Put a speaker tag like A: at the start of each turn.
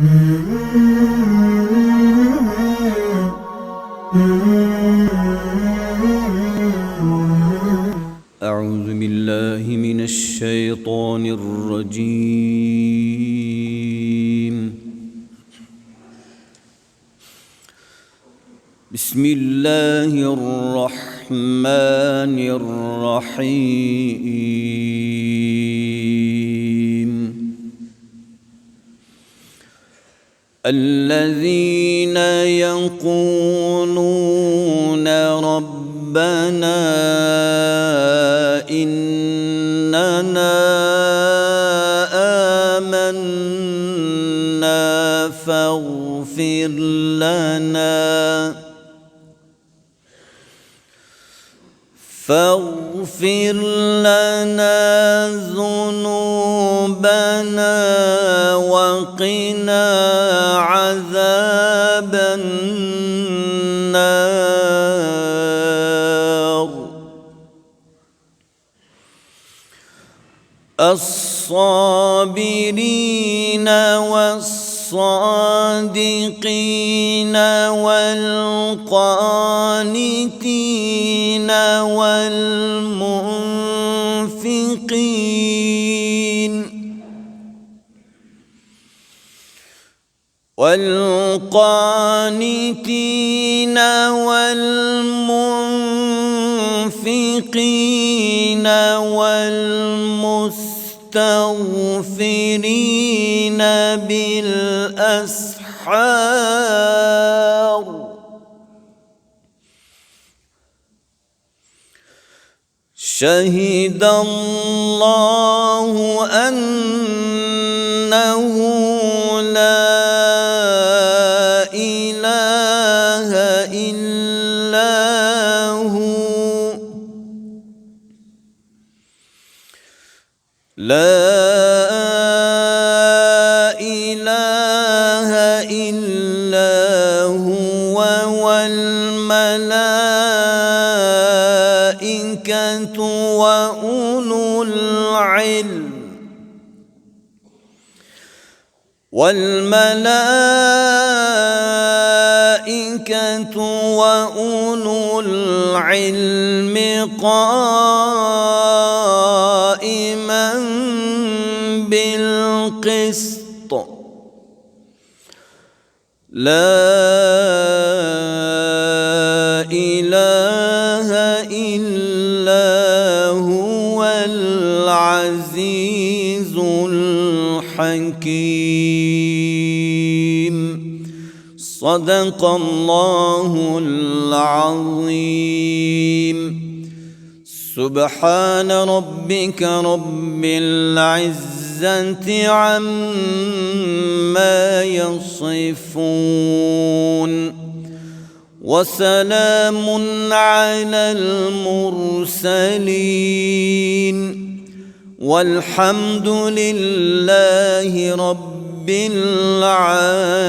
A: أعوذ بالله من الشيطان الرجيم. بسم الله الرحمن الرحيم. الذين يقولون ربنا إننا آمنا فاغفر لنا ذنوبنا وقنا عذاب النار. الصابرين والصادقين والقانتين والمنفقين والمستغفرين بالأسحار. شهد الله أنه لا إله إلا هو والملائكة وأولو العلم قائما بالقسط. لا إله إلا هو العزيز الحكيم. صدق الله العظيم. سبحان ربك رب العزة عما يصفون وسلام على المرسلين والحمد لله رب العالمين.